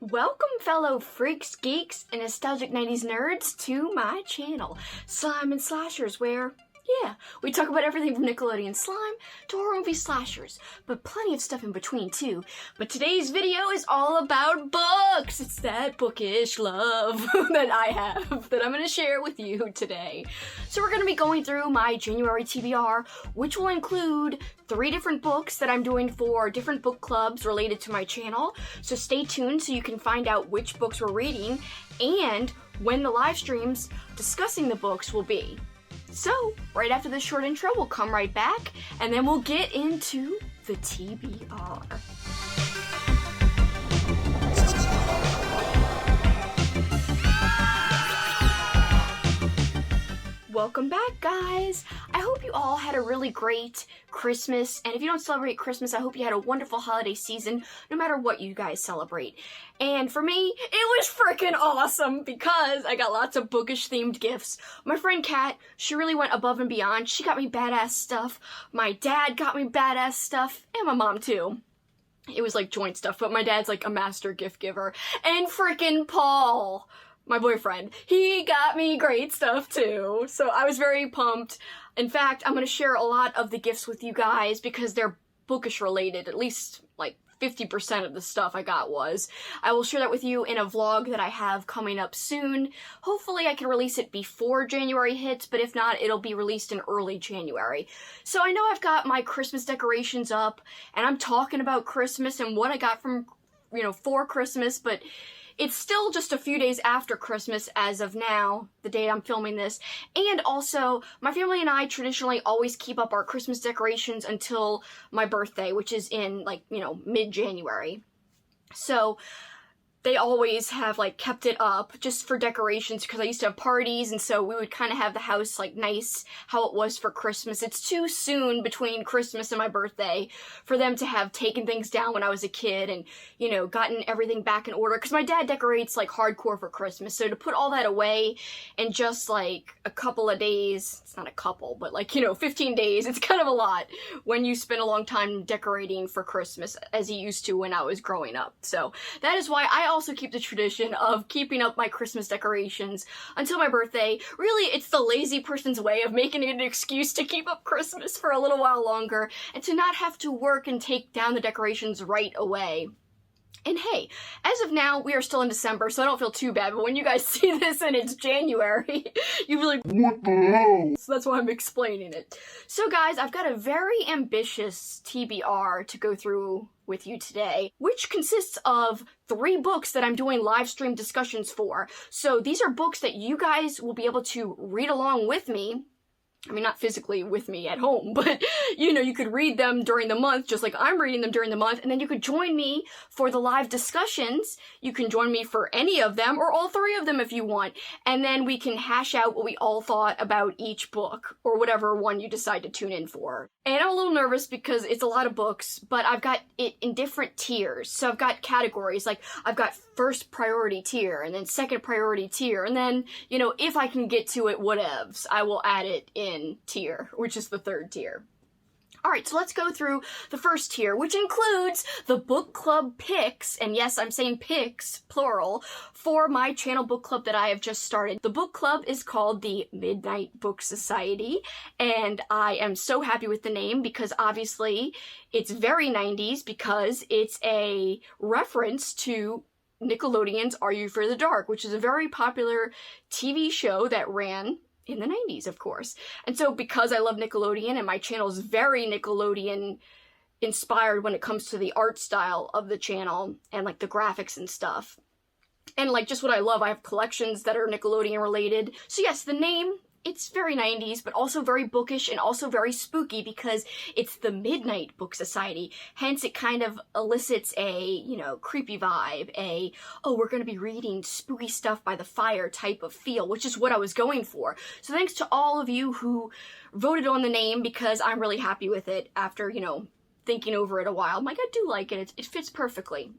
Welcome, fellow freaks, geeks, and nostalgic 90s nerds to my channel, Slime and Slashers, where, we talk about everything from Nickelodeon slime to horror movie slashers, but plenty of stuff in between too. But today's video is all about books! It's that bookish love that I have that I'm going to share with you today. So we're going to be going through my January TBR, which will include 3 different books that I'm doing for different book clubs related to my channel. So stay tuned so you can find out which books we're reading and when the live streams discussing the books will be. So, right after this short intro, we'll come right back, and then we'll get into the TBR. Welcome back, guys! I hope you all had a really great Christmas, and if you don't celebrate Christmas, I hope you had a wonderful holiday season, no matter what you guys celebrate. And for me, it was freaking awesome, because I got lots of bookish-themed gifts. My friend Kat, she really went above and beyond. She got me badass stuff, my dad got me badass stuff, and my mom too. It was like joint stuff, but my dad's like a master gift giver. And freaking Paul, my boyfriend, he got me great stuff too, so I was very pumped. In fact, I'm going to share a lot of the gifts with you guys because they're bookish related, at least like 50% of the stuff I got was. I will share that with you in a vlog that I have coming up soon. Hopefully I can release it before January hits, but if not, it'll be released in early January. So I know I've got my Christmas decorations up, and I'm talking about Christmas and what I got from, for Christmas, but it's still just a few days after Christmas as of now, the day I'm filming this. And also, my family and I traditionally always keep up our Christmas decorations until my birthday, which is in, mid-January. So they always have, kept it up just for decorations because I used to have parties, and so we would kind of have the house, nice how it was for Christmas. It's too soon between Christmas and my birthday for them to have taken things down when I was a kid and, gotten everything back in order, because my dad decorates, hardcore for Christmas, so to put all that away in just, a couple of days, it's not a couple, but, 15 days, it's kind of a lot when you spend a long time decorating for Christmas, as he used to when I was growing up. So that is why I also keep the tradition of keeping up my Christmas decorations until my birthday. Really, it's the lazy person's way of making it an excuse to keep up Christmas for a little while longer and to not have to work and take down the decorations right away. And hey, as of now, we are still in December, so I don't feel too bad, but when you guys see this and it's January, you'll be like, what the hell? So that's why I'm explaining it. So guys, I've got a very ambitious TBR to go through with you today, which consists of 3 books that I'm doing live stream discussions for. So these are books that you guys will be able to read along with me. I mean, not physically with me at home, but, you could read them during the month, just like I'm reading them during the month, and then you could join me for the live discussions. You can join me for any of them, or all 3 of them if you want, and then we can hash out what we all thought about each book, or whatever one you decide to tune in for. And I'm a little nervous because it's a lot of books, but I've got it in different tiers. So I've got categories, I've got first priority tier, and then second priority tier, and then, if I can get to it, whatevs, I will add it in tier, which is the 3rd tier. Alright, so let's go through the first tier, which includes the book club picks, and yes, I'm saying picks, plural, for my channel book club that I have just started. The book club is called the Midnight Book Society, and I am so happy with the name because obviously it's very 90s because it's a reference to Nickelodeon's Are You Afraid of the Dark, which is a very popular TV show that ran in the 90s, of course. And so because I love Nickelodeon and my channel is very Nickelodeon inspired when it comes to the art style of the channel and the graphics and stuff, and just what I love, I have collections that are Nickelodeon related. So yes, the name, it's very 90s, but also very bookish and also very spooky because it's the Midnight Book Society. Hence, it kind of elicits a, creepy vibe, we're going to be reading spooky stuff by the fire type of feel, which is what I was going for. So thanks to all of you who voted on the name because I'm really happy with it after, thinking over it a while. I'm like, I do like it. It fits perfectly.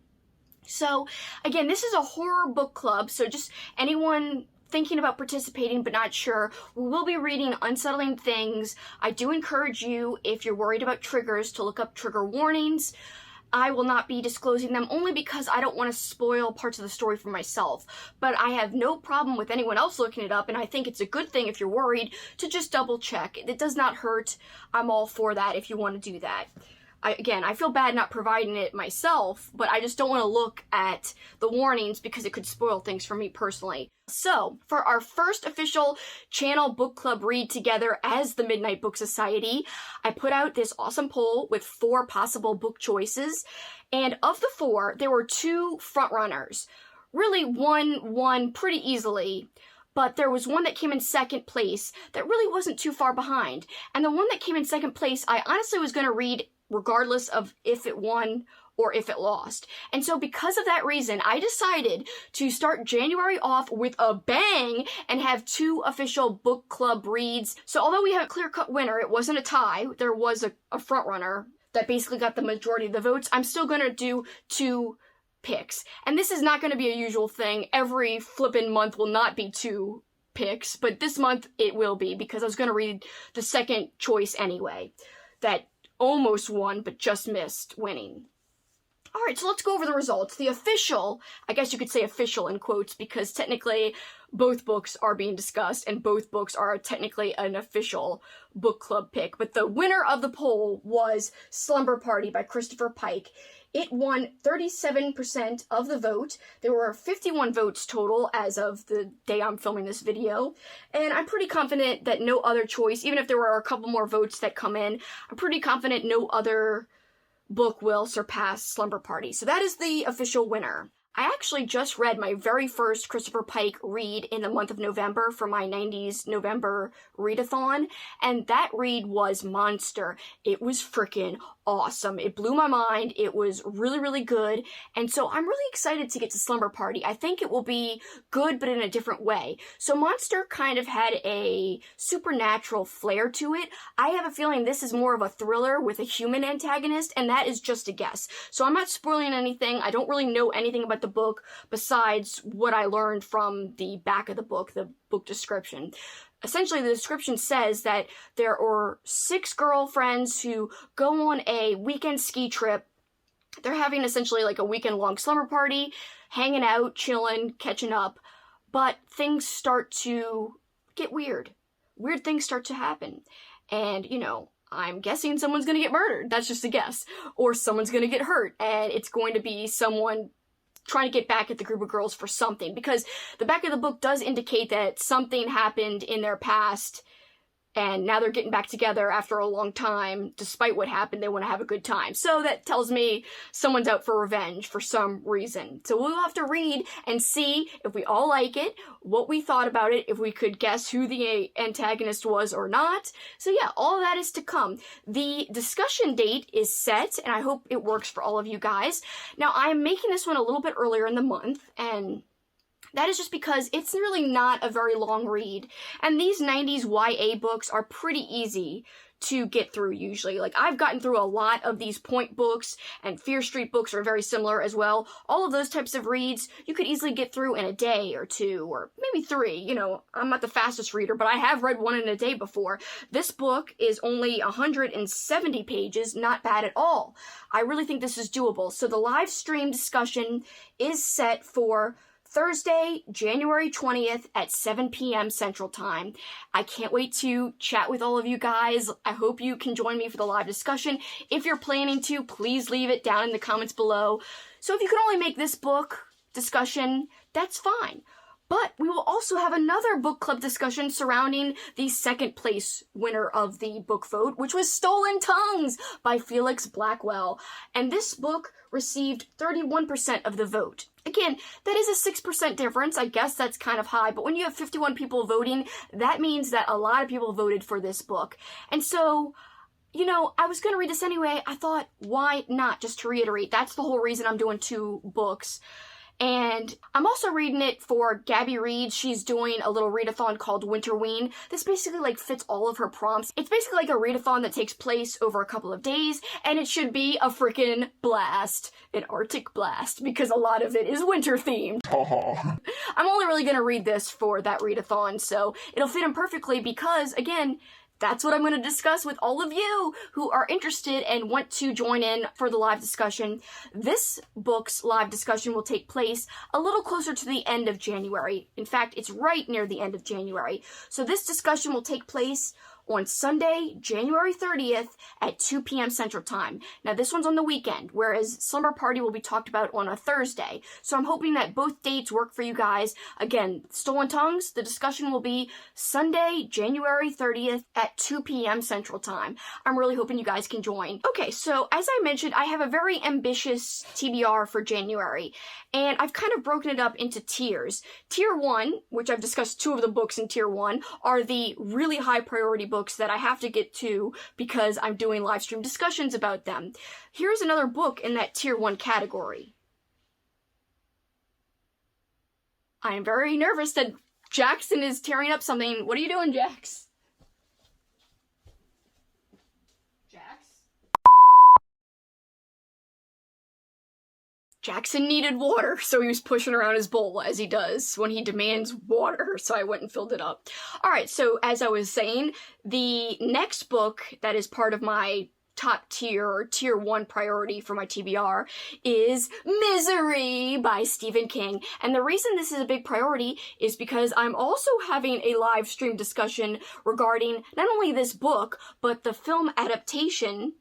So, again, this is a horror book club, so just anyone thinking about participating but not sure, we will be reading Unsettling Things. I do encourage you, if you're worried about triggers, to look up trigger warnings. I will not be disclosing them only because I don't want to spoil parts of the story for myself. But I have no problem with anyone else looking it up, and I think it's a good thing if you're worried to just double check. It does not hurt. I'm all for that if you want to do that. Again, I feel bad not providing it myself, but I just don't want to look at the warnings because it could spoil things for me personally. So, for our first official channel book club read together as the Midnight Book Society, I put out this awesome poll with 4 possible book choices, and of the 4, there were 2 frontrunners. Really, one won pretty easily, but there was one that came in second place that really wasn't too far behind. And the one that came in second place, I honestly was going to read regardless of if it won or if it lost. And so because of that reason, I decided to start January off with a bang and have 2 official book club reads. So although we have a clear-cut winner, it wasn't a tie. There was a front runner that basically got the majority of the votes. I'm still going to do 2 picks. And this is not going to be a usual thing. Every flippin' month will not be 2 picks, but this month it will be because I was going to read the second choice anyway. That almost won, but just missed winning. Alright, so let's go over the results. The official, I guess you could say official in quotes, because technically both books are being discussed, and both books are technically an official book club pick. But the winner of the poll was Slumber Party by Christopher Pike. It won 37% of the vote. There were 51 votes total as of the day I'm filming this video. And I'm pretty confident that no other choice, even if there were a couple more votes that come in, I'm pretty confident no other book will surpass Slumber Party. So that is the official winner. I actually just read my very first Christopher Pike read in the month of November for my 90s November readathon, and that read was Monster. It was freaking awesome. It blew my mind. It was really, really good, and so I'm really excited to get to Slumber Party. I think it will be good, but in a different way. So Monster kind of had a supernatural flair to it. I have a feeling this is more of a thriller with a human antagonist, and that is just a guess. So I'm not spoiling anything. I don't really know anything about the book besides what I learned from the back of the book description. Essentially, the description says that there are 6 girlfriends who go on a weekend ski trip. They're having essentially like a weekend-long slumber party, hanging out, chilling, catching up, but things start to get weird. Weird things start to happen. And, you know, I'm guessing someone's gonna get murdered. That's just a guess. Or someone's gonna get hurt, and it's going to be someone trying to get back at the group of girls for something, because the back of the book does indicate that something happened in their past and now they're getting back together after a long time. Despite what happened, they want to have a good time. So that tells me someone's out for revenge for some reason. So we'll have to read and see if we all like it, what we thought about it, if we could guess who the antagonist was or not. So yeah, all that is to come. The discussion date is set, and I hope it works for all of you guys. Now, I am making this one a little bit earlier in the month, and that is just because it's really not a very long read. And these 90s YA books are pretty easy to get through usually. Like, I've gotten through a lot of these Point books, and Fear Street books are very similar as well. All of those types of reads you could easily get through in a day or 2, or maybe 3. You know, I'm not the fastest reader, but I have read one in a day before. This book is only 170 pages, not bad at all. I really think this is doable. So the live stream discussion is set for Thursday, January 20th at 7 p.m. Central Time. I can't wait to chat with all of you guys. I hope you can join me for the live discussion. If you're planning to, please leave it down in the comments below. So if you can only make this book discussion, that's fine. But we will also have another book club discussion surrounding the second place winner of the book vote, which was Stolen Tongues by Felix Blackwell. And this book received 31% of the vote. Again, that is a 6% difference. I guess that's kind of high, but when you have 51 people voting, that means that a lot of people voted for this book. And so, you know, I was going to read this anyway. I thought, why not? Just to reiterate, that's the whole reason I'm doing 2 books. And I'm also reading it for Gabby Reed. She's doing a little readathon called Winterween. This basically like fits all of her prompts. It's basically like a readathon that takes place over a couple of days, and it should be a freaking blast. An Arctic blast, because a lot of it is winter themed. I'm only really going to read this for that readathon, so it'll fit in perfectly because, again, that's what I'm going to discuss with all of you who are interested and want to join in for the live discussion. This book's live discussion will take place a little closer to the end of January. In fact, it's right near the end of January. So this discussion will take place on Sunday, January 30th at 2 p.m. Central Time. Now, this one's on the weekend, whereas Slumber Party will be talked about on a Thursday. So I'm hoping that both dates work for you guys. Again, Stolen Tongues, the discussion will be Sunday, January 30th at 2 p.m. Central Time. I'm really hoping you guys can join. Okay, so as I mentioned, I have a very ambitious TBR for January, and I've kind of broken it up into tiers. Tier 1, which I've discussed 2 of the books in Tier 1, are the really high priority books that I have to get to because I'm doing live stream discussions about them. Here's another book in that Tier 1 category. I am very nervous that Jackson is tearing up something. What are you doing, Jax? Jackson needed water, so he was pushing around his bowl, as he does when he demands water, so I went and filled it up. Alright, so as I was saying, the next book that is part of my top tier, or Tier 1 priority for my TBR, is Misery by Stephen King. And the reason this is a big priority is because I'm also having a live stream discussion regarding not only this book, but the film adaptation,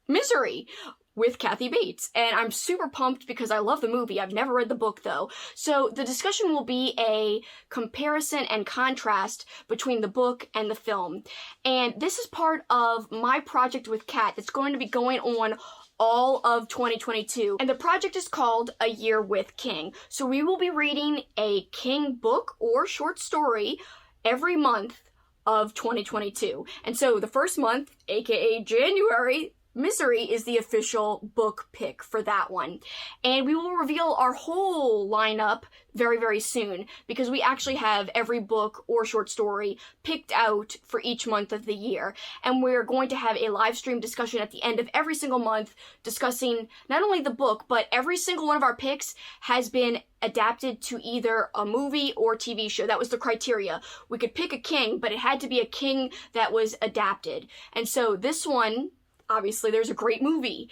Misery, with Kathy Bates. And I'm super pumped because I love the movie. I've never read the book though. So the discussion will be a comparison and contrast between the book and the film. And this is part of my project with Kat that's going to be going on all of 2022. And the project is called A Year with King. So we will be reading a King book or short story every month of 2022. And so the first month, aka January, Misery is the official book pick for that one. And we will reveal our whole lineup very, very soon because we actually have every book or short story picked out for each month of the year. And we're going to have a live stream discussion at the end of every single month discussing not only the book, but every single one of our picks has been adapted to either a movie or TV show. That was the criteria. We could pick a king, but it had to be a king that was adapted. And so this one, obviously, there's a great movie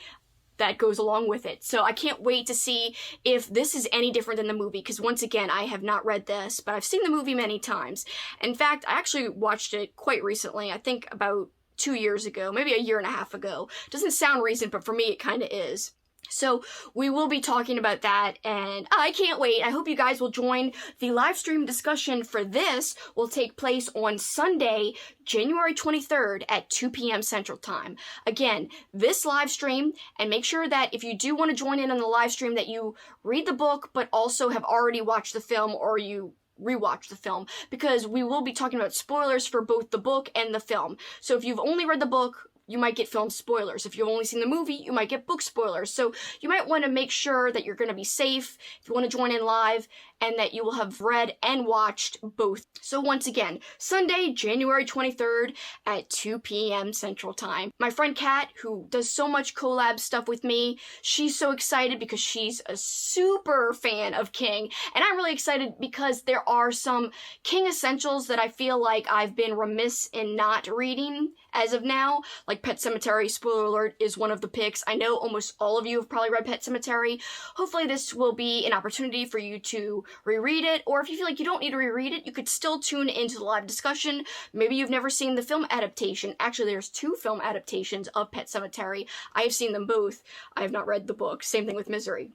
that goes along with it. So I can't wait to see if this is any different than the movie, because once again, I have not read this, but I've seen the movie many times. In fact, I actually watched it quite recently, I think about 2 years ago, maybe a year and a half ago. Doesn't sound recent, but for me, it kind of is. So we will be talking about that, and I can't wait. I hope you guys will join. The live stream discussion for this will take place on Sunday, January 23rd at 2 p.m. Central Time. Again, this live stream, and make sure that if you do want to join in on the live stream that you read the book, but also have already watched the film or you rewatch the film, because we will be talking about spoilers for both the book and the film. So if you've only read the book, you might get film spoilers. If you've only seen the movie, you might get book spoilers. So you might want to make sure that you're going to be safe if you want to join in live and that you will have read and watched both. So once again, Sunday, January 23rd at 2 p.m. Central Time. My friend Kat, who does so much collab stuff with me, she's so excited because she's a super fan of King. And I'm really excited because there are some King essentials that I feel like I've been remiss in not reading as of now. Like Pet Sematary, spoiler alert, is one of the picks. I know almost all of you have probably read Pet Sematary. Hopefully this will be an opportunity for you to reread it, or if you feel like you don't need to reread it, you could still tune into the live discussion. Maybe you've never seen the film adaptation. Actually, there's 2 film adaptations of Pet Sematary. I have seen them both. I have not read the book. Same thing with Misery.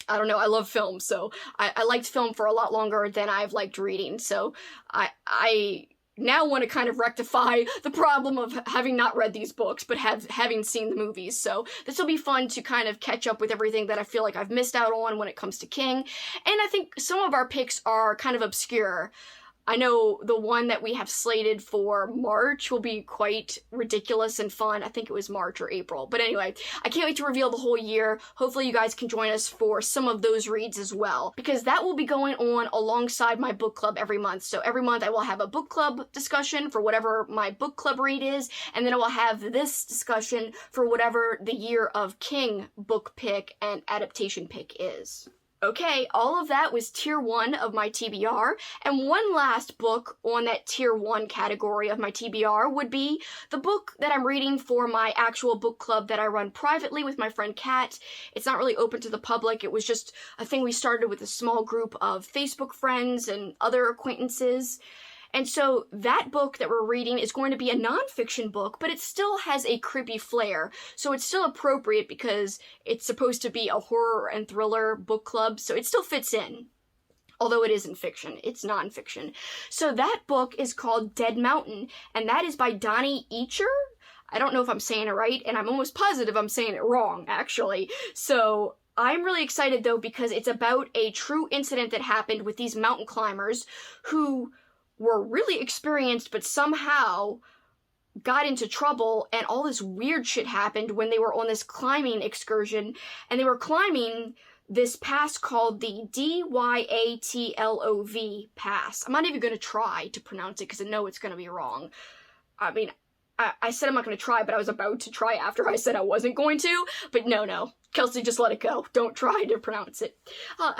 I don't know, I love film, so I liked film for a lot longer than I've liked reading, so I now want to kind of rectify the problem of having not read these books, but having seen the movies. So this will be fun to kind of catch up with everything that I feel like I've missed out on when it comes to King. And I think some of our picks are kind of obscure. I know the one that we have slated for March will be quite ridiculous and fun. I think it was March or April. But anyway, I can't wait to reveal the whole year. Hopefully you guys can join us for some of those reads as well, because that will be going on alongside my book club every month. So every month I will have a book club discussion for whatever my book club read is, and then I will have this discussion for whatever the Year of King book pick and adaptation pick is. Okay, all of that was tier 1 of my TBR, and one last book on that tier 1 category of my TBR would be the book that I'm reading for my actual book club that I run privately with my friend Kat. It's not really open to the public. It was just a thing we started with a small group of Facebook friends and other acquaintances. And so that book that we're reading is going to be a nonfiction book, but it still has a creepy flair. So it's still appropriate because it's supposed to be a horror and thriller book club, so it still fits in. Although it isn't fiction, it's nonfiction. So that book is called Dead Mountain, and that is by Donnie Eacher. I don't know if I'm saying it right, and I'm almost positive I'm saying it wrong, actually. So I'm really excited, though, because it's about a true incident that happened with these mountain climbers who were really experienced, but somehow got into trouble, and all this weird shit happened when they were on this climbing excursion, and they were climbing this pass called the Dyatlov pass. I'm not even going to try to pronounce it because I know it's going to be wrong. I mean, I said I'm not going to try, but I was about to try after I said I wasn't going to, but no. Kelsi, just let it go. Don't try to pronounce it.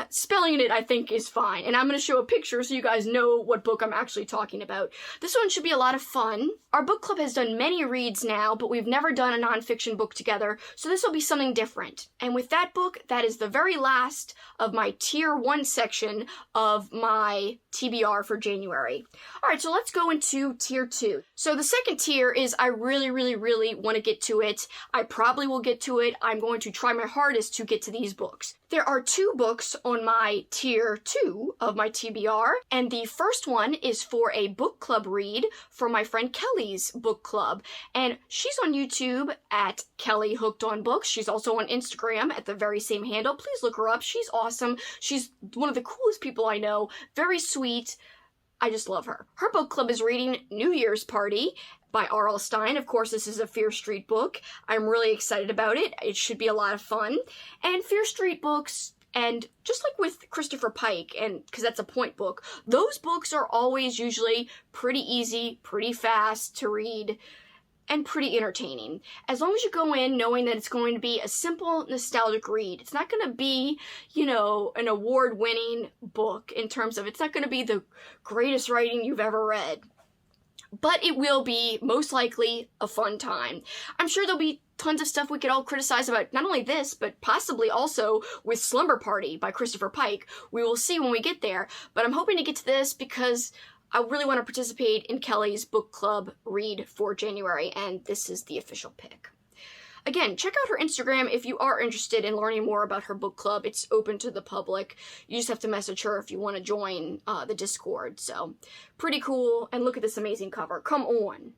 Spelling it, I think, is fine. And I'm going to show a picture so you guys know what book I'm actually talking about. This one should be a lot of fun. Our book club has done many reads now, but we've never done a nonfiction book together, so this will be something different. And with that book, that is the very last of my tier 1 section of my TBR for January. Alright, so let's go into tier 2. So the second tier is I really want to get to it. I probably will get to it. I'm going to try my hardest to get to these books. There are 2 books on my tier 2 of my TBR, and the first one is for a book club read for my friend Kelly's book club, and she's on YouTube at Kelly Hooked on Books. She's also on Instagram at the very same handle. Please look her up. She's awesome. She's one of the coolest people I know. Very sweet. I just love her. Her book club is reading New Year's Party by R.L. Stine. Of course, this is a Fear Street book. I'm really excited about it. It should be a lot of fun. And Fear Street books, and just like with Christopher Pike, and because that's a point book, those books are always usually pretty easy, pretty fast to read, and pretty entertaining. As long as you go in knowing that it's going to be a simple, nostalgic read. It's not going to be, an award-winning book in terms of it's not going to be the greatest writing you've ever read. But it will be, most likely, a fun time. I'm sure there'll be tons of stuff we could all criticize about not only this, but possibly also with Slumber Party by Christopher Pike. We will see when we get there, but I'm hoping to get to this because I really want to participate in Kelly's book club read for January, and this is the official pick. Again, check out her Instagram if you are interested in learning more about her book club. It's open to the public. You just have to message her if you want to join the Discord. So, pretty cool. And look at this amazing cover. Come on.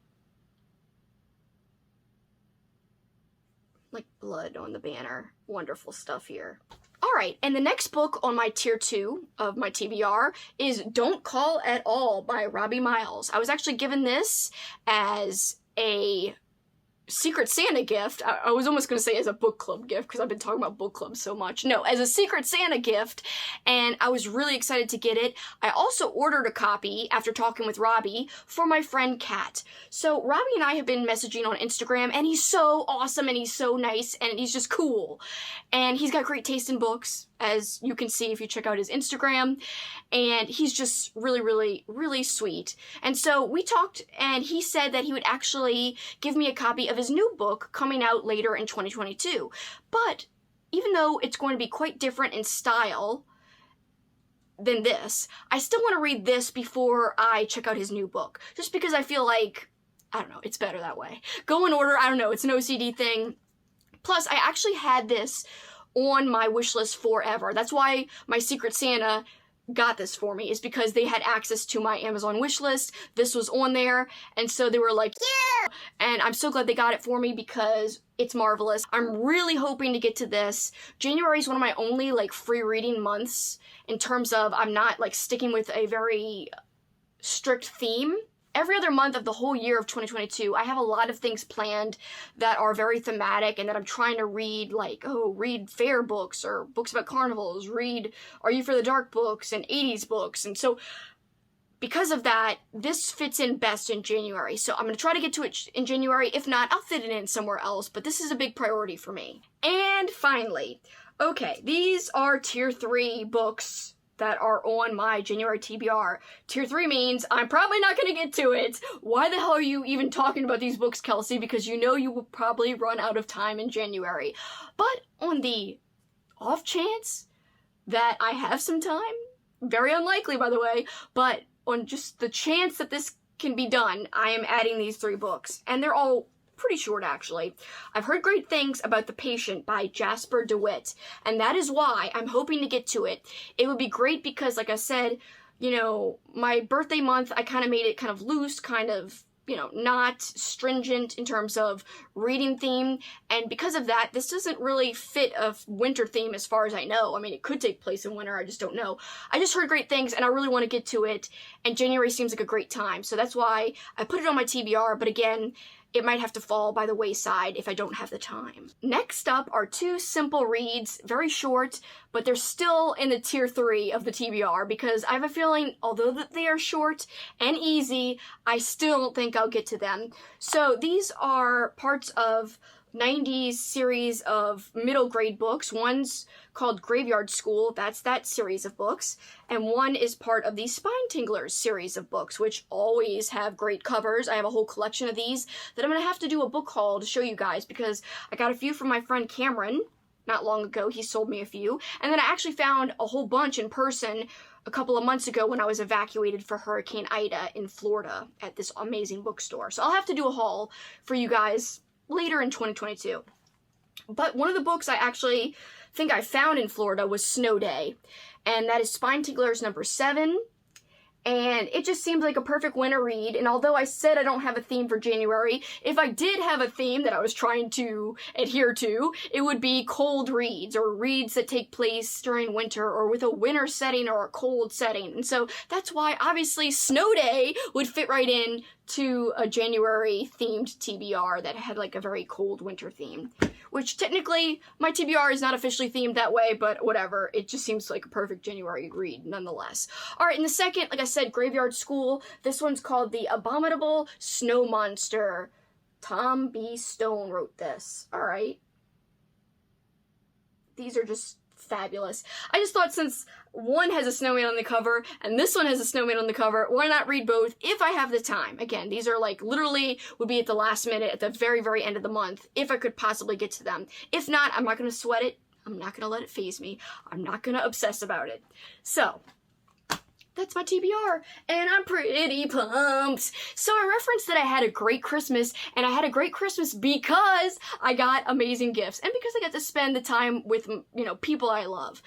Like blood on the banner. Wonderful stuff here. Alright, and the next book on my tier 2 of my TBR is Don't Call at All by Robbie Miles. I was actually given this as a Secret Santa gift. I was almost going to say as a book club gift because I've been talking about book clubs so much. No, as a Secret Santa gift, and I was really excited to get it. I also ordered a copy after talking with Robbie for my friend Kat. So Robbie and I have been messaging on Instagram, and he's so awesome and he's so nice and he's just cool. And he's got great taste in books, as you can see if you check out his Instagram, and he's just really sweet. And so we talked, and he said that he would actually give me a copy of his new book coming out later in 2022. But even though it's going to be quite different in style than this, I still want to read this before I check out his new book, just because I feel like, I don't know, it's better that way. Go in order, I don't know, it's an OCD thing. Plus, I actually had this on my wish list forever. That's why my Secret Santa got this for me, is because they had access to my Amazon wish list. This was on there, and so they were like, yeah! And I'm so glad they got it for me because it's marvelous. I'm really hoping to get to this. January is one of my only, free reading months in terms of I'm not, sticking with a very strict theme. Every other month of the whole year of 2022, I have a lot of things planned that are very thematic and that I'm trying to read, read fair books or books about carnivals, read Are You for the Dark books and 80s books. And so because of that, this fits in best in January. So I'm going to try to get to it in January. If not, I'll fit it in somewhere else, but this is a big priority for me. And finally, Okay, these are tier 3 books that are on my January TBR. Tier 3 means I'm probably not going to get to it. Why the hell are you even talking about these books, Kelsi? Because you know you will probably run out of time in January. But on the off chance that I have some time, very unlikely by the way, but on just the chance that this can be done, I am adding these 3 books. And they're all pretty short, actually. I've heard great things about The Patient by Jasper DeWitt, and that is why I'm hoping to get to it. It would be great because, like I said, you know, my birthday month, I kind of made it kind of loose, kind of, you know, not stringent in terms of reading theme, and because of that, this doesn't really fit a winter theme as far as I know. I mean, it could take place in winter, I just don't know. I just heard great things, and I really want to get to it, and January seems like a great time, so that's why I put it on my TBR, but again, it might have to fall by the wayside if I don't have the time. Next up are 2 simple reads, very short, but they're still in the tier 3 of the TBR because I have a feeling, although that they are short and easy, I still think I'll get to them. So these are parts of 90s series of middle grade books. One's called Graveyard School, that's that series of books, and one is part of the Spine Tinglers series of books, which always have great covers. I have a whole collection of these that I'm going to have to do a book haul to show you guys because I got a few from my friend Cameron not long ago. He sold me a few, and then I actually found a whole bunch in person a couple of months ago when I was evacuated for Hurricane Ida in Florida at this amazing bookstore. So I'll have to do a haul for you guys later in 2022. But one of the books I actually think I found in Florida was Snow Day, and that is Spine Tinglers number 7, and it just seemed like a perfect winter read. And although I said I don't have a theme for January, if I did have a theme that I was trying to adhere to, it would be cold reads, or reads that take place during winter or with a winter setting or a cold setting. And so that's why obviously Snow Day would fit right in to a January themed TBR that had like a very cold winter theme, which technically my TBR is not officially themed that way, but whatever, it just seems like a perfect January read nonetheless. Alright, in the second, like I said, Graveyard School, this one's called The Abominable Snow Monster. Tom B. Stone wrote this, alright? These are just fabulous. I just thought since one has a snowman on the cover and this one has a snowman on the cover, why not read both if I have the time? Again, these are like literally would be at the last minute, at the very, very end of the month, if I could possibly get to them. If not, I'm not going to sweat it. I'm not going to let it faze me. I'm not going to obsess about it. So, that's my TBR, and I'm pretty pumped. So I referenced that I had a great Christmas, and I had a great Christmas because I got amazing gifts, and because I got to spend the time with, you know, people I love.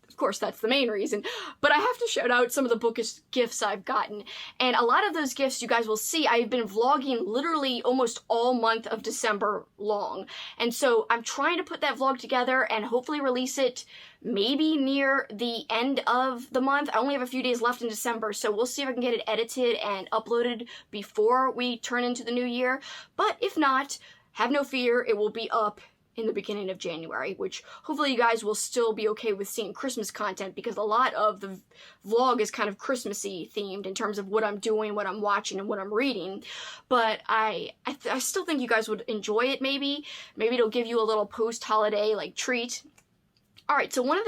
Of course, that's the main reason, but I have to shout out some of the bookish gifts I've gotten, and a lot of those gifts you guys will see I've been vlogging literally almost all month of December long, and so I'm trying to put that vlog together and hopefully release it maybe near the end of the month. I only have a few days left in December, so we'll see if I can get it edited and uploaded before we turn into the new year, but if not, have no fear, it will be up in the beginning of January, which hopefully you guys will still be okay with seeing Christmas content because a lot of the vlog is kind of Christmassy themed in terms of what I'm doing, what I'm watching, and what I'm reading. But I still think you guys would enjoy it maybe. Maybe it'll give you a little post-holiday like treat. Alright, so one of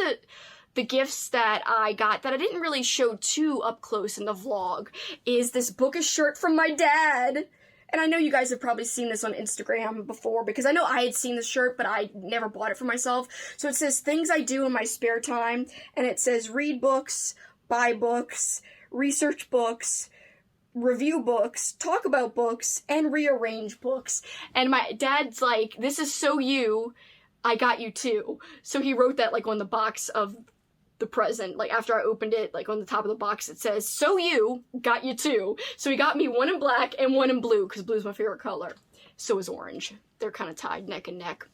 the gifts that I got that I didn't really show too up close in the vlog is this bookish shirt from my dad. And I know you guys have probably seen this on Instagram before because I know I had seen this shirt, but I never bought it for myself. So it says things I do in my spare time, and it says read books, buy books, research books, review books, talk about books, and rearrange books. And my dad's like, this is so you, I got you too. So he wrote that like on the box of the present, like after I opened it, like on the top of the box it says, so you, got you too. So he got me one in black and one in blue, because blue's my favorite color. So is orange. They're kind of tied neck and neck.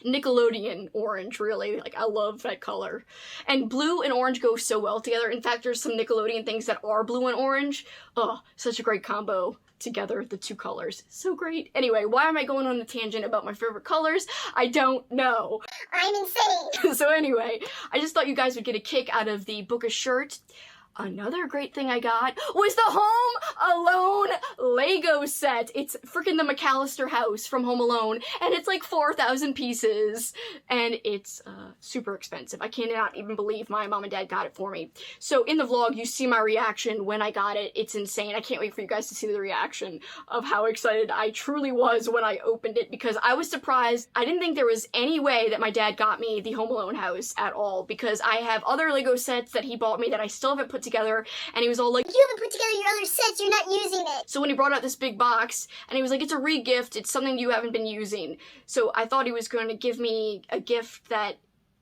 Nickelodeon orange, really. Like, I love that color. And blue and orange go so well together. In fact, there's some Nickelodeon things that are blue and orange. Oh, such a great combo together, the two colors. So great. Anyway, why am I going on a tangent about my favorite colors? I don't know. I'm insane! So anyway, I just thought you guys would get a kick out of the bookish shirt. Another great thing I got was the Home Alone Lego set. It's freaking the McAllister house from Home Alone, and it's like 4,000 pieces, and it's super expensive. I cannot even believe my mom and dad got it for me. So in the vlog, you see my reaction when I got it. It's insane. I can't wait for you guys to see the reaction of how excited I truly was when I opened it, because I was surprised. I didn't think there was any way that my dad got me the Home Alone house at all, because I have other Lego sets that he bought me that I still haven't put together, and he was all like, "You haven't put together your other sets, you're not using it." So when he brought out this big box, and he was like, "It's a re-gift, it's something you haven't been using." So I thought he was going to give me a gift that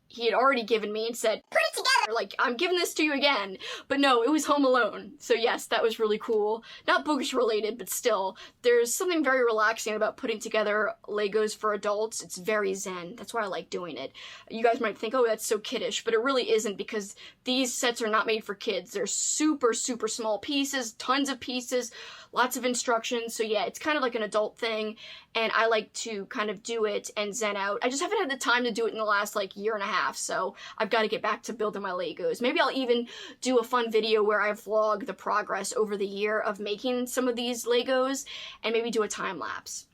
he had already given me and said, "Put it together." Like, "I'm giving this to you again." But no, it was Home Alone. So yes, that was really cool. Not bookish related, but still, there's something very relaxing about putting together Legos for adults. It's very zen. That's why I like doing it. You guys might think, oh, that's so kiddish, but it really isn't, because these sets are not made for kids. They're super, super small pieces, tons of pieces, lots of instructions. So yeah, it's kind of like an adult thing, and I like to kind of do it and zen out. I just haven't had the time to do it in the last like year and a half, so I've got to get back to building my Legos. Maybe I'll even do a fun video where I vlog the progress over the year of making some of these Legos, and maybe do a time lapse.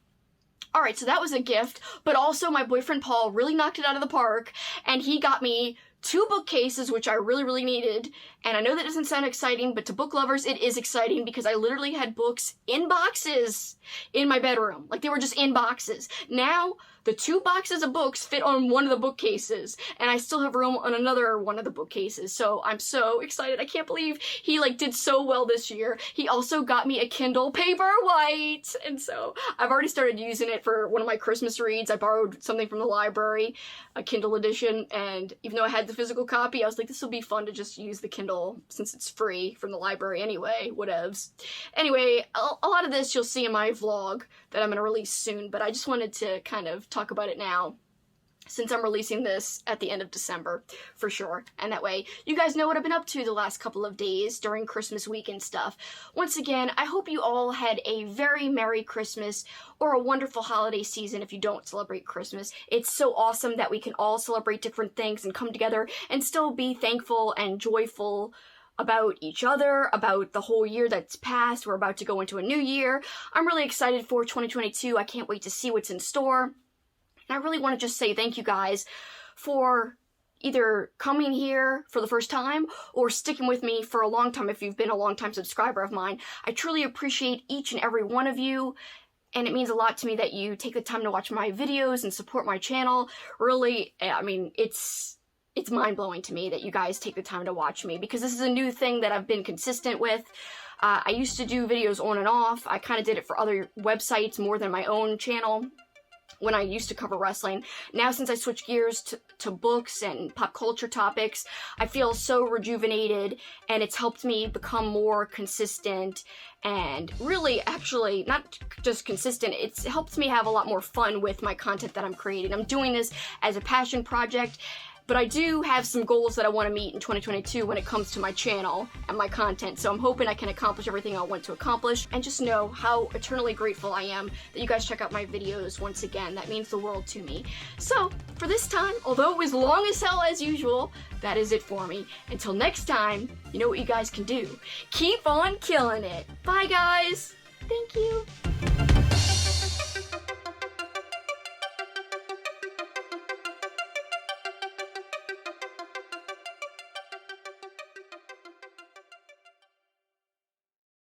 Alright, so that was a gift, but also my boyfriend Paul really knocked it out of the park, and he got me 2 bookcases, which I really, really needed. And I know that doesn't sound exciting, but to book lovers, it is exciting, because I literally had books in boxes in my bedroom. Like, they were just in boxes. Now, the 2 boxes of books fit on one of the bookcases, and I still have room on another one of the bookcases. So I'm so excited. I can't believe he like did so well this year. He also got me a Kindle Paperwhite, and so I've already started using it for one of my Christmas reads. I borrowed something from the library, a Kindle edition, and even though I had the physical copy, I was like, this will be fun to just use the Kindle since it's free from the library anyway, whatevs. Anyway, a lot of this you'll see in my vlog that I'm going to release soon, but I just wanted to kind of talk about it now, since I'm releasing this at the end of December, for sure. And that way, you guys know what I've been up to the last couple of days during Christmas week and stuff. Once again, I hope you all had a very Merry Christmas, or a wonderful holiday season if you don't celebrate Christmas. It's so awesome that we can all celebrate different things and come together and still be thankful and joyful about each other, about the whole year that's passed. We're about to go into a new year. I'm really excited for 2022. I can't wait to see what's in store. And I really want to just say thank you guys for either coming here for the first time or sticking with me for a long time if you've been a long-time subscriber of mine. I truly appreciate each and every one of you, and it means a lot to me that you take the time to watch my videos and support my channel. Really, I mean, it's mind-blowing to me that you guys take the time to watch me, because this is a new thing that I've been consistent with. I used to do videos on and off. I kind of did it for other websites more than my own channel when I used to cover wrestling. Now, since I switched gears to books and pop culture topics, I feel so rejuvenated, and it's helped me become more consistent, and really, actually, not just consistent, it's helped me have a lot more fun with my content that I'm creating. I'm doing this as a passion project, but I do have some goals that I want to meet in 2022 when it comes to my channel and my content, so I'm hoping I can accomplish everything I want to accomplish, and just know how eternally grateful I am that you guys check out my videos once again. That means the world to me. So, for this time, although it was long as hell as usual, that is it for me. Until next time, you know what you guys can do. Keep on killing it. Bye, guys. Thank you.